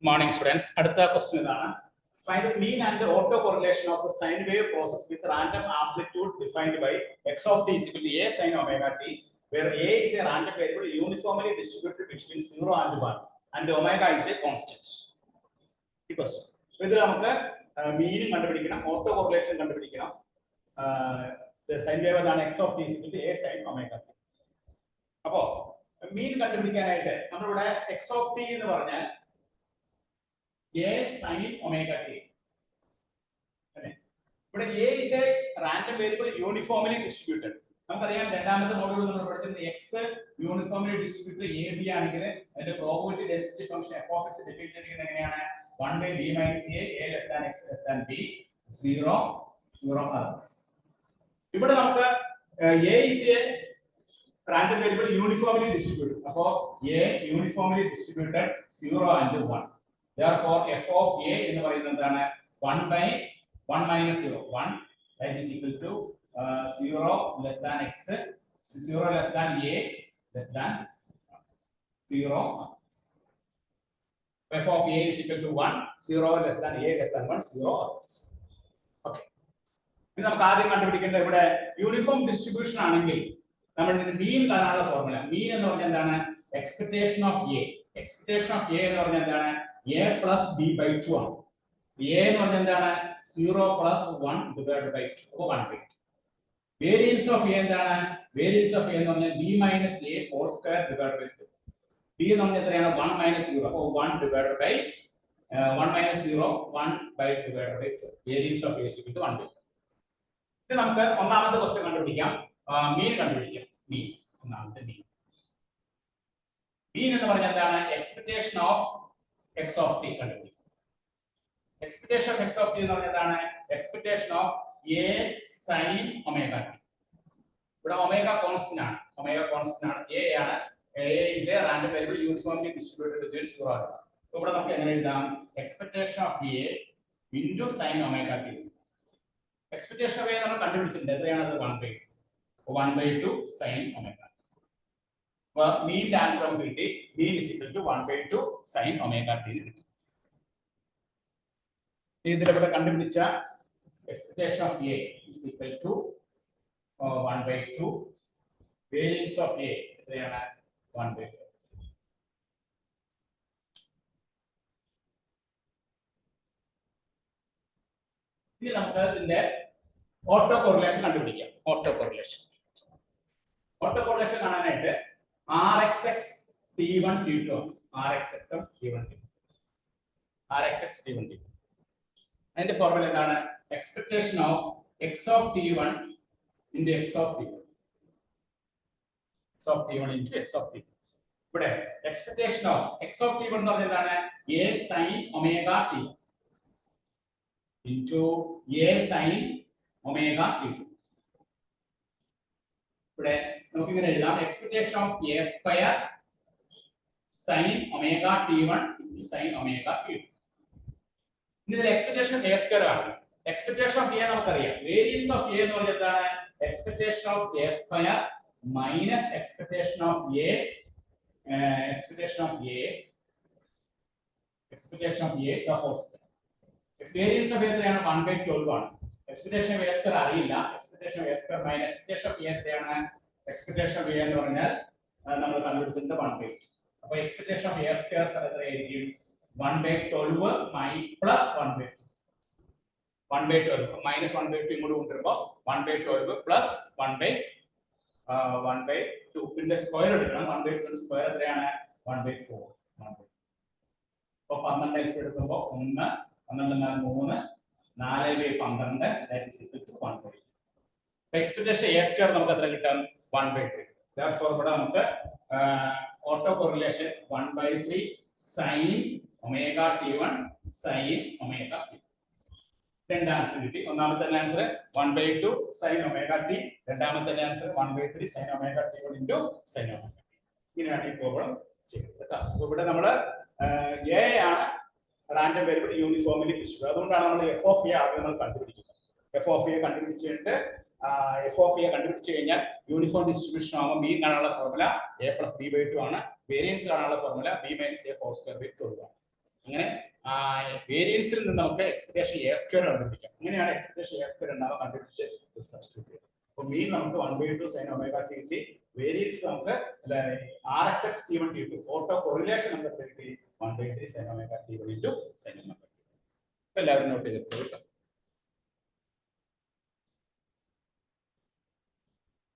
Morning students. അടുത്ത question ഇതാണ്. Find the mean and the autocorrelation of the sine wave process with random amplitude defined by x of t is equal to a sin omega t, where a is a random variable uniformly distributed between 0 and 1 and omega is a constant. ഈ question. ഇതിൽ നമുക്ക് mean കണ്ടുപിടിക്കണം, autocorrelation കണ്ടുപിടിക്കണം. The sine wave ആണ് x of t is equal to a sin omega t. അപ്പോൾ mean കണ്ടുപിടിക്കാനായിട്ട് നമ്മളിവിടെ x of t എന്ന് പറഞ്ഞാൽ a sin omega t. But a is a random variable uniformly distributed. നമുക്കറിയാം രണ്ടാമത്തെ മോഡ്യൂളിൽ നമ്മൾ പഠിച്ചത് x uniformly distributed a b ആണെങ്കിൽ അതിന്റെ probability density function f of x define ചെയ്തിരിക്കുന്നത് എങ്ങനെയാണ് 1 by b minus a less than x less than b 0 0 others. ഇവിടെ നമുക്ക് a is a random variable uniformly distributed. അപ്പോൾ a uniformly distributed 0 and 1. Therefore, f of a എന്ന് പറയുന്നത് എന്താണ് 1 by 1 minus 0 1 that is equal to 0 less than x 0 less than a less than 0. F of a is equal to 1 0 less than a less than 1 0. Okay. ഇനി നമുക്ക് ആദ്യം കണ്ടുപിടിക്കേണ്ട ഇവിടെ uniform distribution ആണെങ്കിൽ നമ്മുടെ മീൻ കാണാനുള്ള ഫോർമുല മീൻ എന്ന് പറഞ്ഞാൽ എന്താണ് expectation of a. Expectation of a എന്ന് പറഞ്ഞാൽ എന്താണ് a plus b by 2 ആണ്. a എന്ന് പറഞ്ഞാൽ എന്താണ് 0 plus 1 divided by 2 അപ്പോൾ 1 by 2. വേരിയൻസ് ഓഫ് a എന്താണ് വേരിയൻസ് ഓഫ് a എന്ന് പറഞ്ഞാൽ b minus a whole square divided by 2. b എന്ന് പറഞ്ഞാൽ എത്രയാണ് 1 minus 0 അപ്പോൾ 1 divided by 1 minus 0 1 by divided by 2. Variance of a is equal to 1 by 2. ഇനി നമുക്ക് ഒന്നാമത്തെ ക്വസ്റ്റ്യൻ കണ്ടുപിടിക്കാം. മീൻ കണ്ടുപിടിക്കാം. മീൻ ഒന്നാമത്തെ മീൻ എന്ന് പറഞ്ഞാൽ എന്താണ് expectation of x of t കണ്ടുപിടിക്കും. Expectation of x of t എന്ന് പറഞ്ഞാൽ എന്താണ് expectation of a sin omega t. ഇവിടെ ഒമേഗ കോൺസ്റ്റന്റ് ആണ്. ഒമേഗ കോൺസ്റ്റന്റ് ആണ്. a ആണ്. a is a random variable uniformly distributed between 0 and 1. അപ്പോൾ ഇവിടെ നമുക്ക് എങ്ങനെ എഴുതാം expectation of a into sin omega t. Expectation of a നമ്മൾ കണ്ടുപിടിച്ചിട്ടുണ്ട്. എത്രയാണ് അത് 1 by 2. 1 by 2 sin omega. Mean answer നമുക്ക് കിട്ടി. Mean is equal to 1 by 2 sin omega t കിട്ടി. ഇതിലൂടെ കണ്ടുപിടിച്ച expectation of a is equal to 1 by 2 variance of a എത്രയാണ് 1 by 2. ഇനി നമുക്ക് ഇതിന്റെ ഓട്ടോ കോറിലേഷൻ കണ്ടുപിടിക്കാം. ഓട്ടോ കോറിലേഷൻ കാണാനായിട്ട് RXX T1 T2 RXX T1 T2 RXX T1 T2 അതിന്റെ ഫോർമുല എന്താണ് expectation of x of T1 into x of T1 x of T1 into x of T2. ഇവിടെ expectation of x of T1 എന്ന് പറഞ്ഞാൽ എന്താണ് a sin omega t into a sin omega t2. ഇവിടെ നമുക്ക് ഇങ്ങനെ എഴുതാം expectation of a square sin omega t1 into sin omega t2. ഇതിലെ expectation a square ആണ്. എക്സ്പെക്ടേഷൻ ഓഫ് a നമുക്കറിയാം. വേരിയൻസ് ഓഫ് a എന്ന് പറഞ്ഞാൽ എന്താണ് expectation of a square minus expectation of a the whole square. Variance of a എത്രയാണ് 1 by 12 ആണ്. Expectation of a square അറിയില്ല. Expectation of a square minus expectation of a എത്രയാണ് expectation of a എന്ന് പറഞ്ഞാൽ നമ്മൾ കണ്ടുപിടിച്ചിട്ടുണ്ട് 1 by 2. അപ്പോൾ expectation of a square എത്രയായിരിക്കും 1 by 12 plus 1 by 2. 1 by 12 minus 1 by 2 ഇങ്ങോട്ട് കൊണ്ടുവരുമ്പോൾ 1 by 12 plus 1 by 2 ഇതിന്റെ സ്ക്വയർ എടുക്കണം. 1 by 2 സ്ക്വയർ എത്രയാണ് 1 by 4. അപ്പോൾ 12 x എടുക്കുമ്പോൾ 1 12 എന്നാൽ 3 4 by 12 that is equal to 1 by 2. Expectation a square നമുക്ക് എത്ര കിട്ടും 1 by 3. therefore ഇവിടെ നമുക്ക് auto correlation 1 by 3 sin omega t1 sin omega t. രണ്ട് ആൻസർ കിട്ടി. ഒന്നാമത്തെ answer 1 by 2 sin omega t. രണ്ടാമത്തെ answer 1 by 3 sin omega t1 into sin omega t. ഇങ്ങനെയാണ് ഈ പ്രോബ്ലം ചെയ്യുന്നത് കേട്ടോ. അപ്പോൾ ഇവിടെ നമ്മൾ a ആണ് റാൻഡം വേരിയബിൾ യൂണിഫോംലി ഡിസ്ട്രിബ്യൂട്ട്. അതുകൊണ്ടാണ് നമ്മൾ f of a ആദ്യം നമ്മൾ കണ്ടുപിടിക്കുന്നത്. f of a കണ്ടുപിടിച്ചിട്ട് f of a കണ്ടുപിടിച്ച് കഴിഞ്ഞാൽ യൂണിഫോം ഡിസ്ട്രിബ്യൂഷൻ ആവുമ്പോൾ b കാണാനുള്ള formula a plus b by 2 ആണ്. വേരിയൻസ് കാണാനുള്ള formula b minus a whole square by 12 ആണ്. അങ്ങനെ വേരിയൻസിൽ നിന്ന് നമുക്ക് എക്സ്പെക്ടേഷൻ എ സ്ക്വയർ കണ്ടുപിടിക്കാം. അങ്ങനെയാണ് എക്സ്പെക്ടേഷൻ എ സ്ക്വയർ ഉണ്ടാവുക കണ്ടുപിടിച്ച് സബ്സ്റ്റിറ്റ്യൂട്ട് ചെയ്യും. അപ്പോൾ മീൻ നമുക്ക് 1/2 sin omega t കിട്ടി. വേരിയൻസ് നമുക്ക് RXX T1 T2 auto correlation നമുക്ക് കിട്ടി 1/3 sin omega T1 into sin omega t. എല്ലാവരും നോട്ട് ചെയ്തെടുത്തു.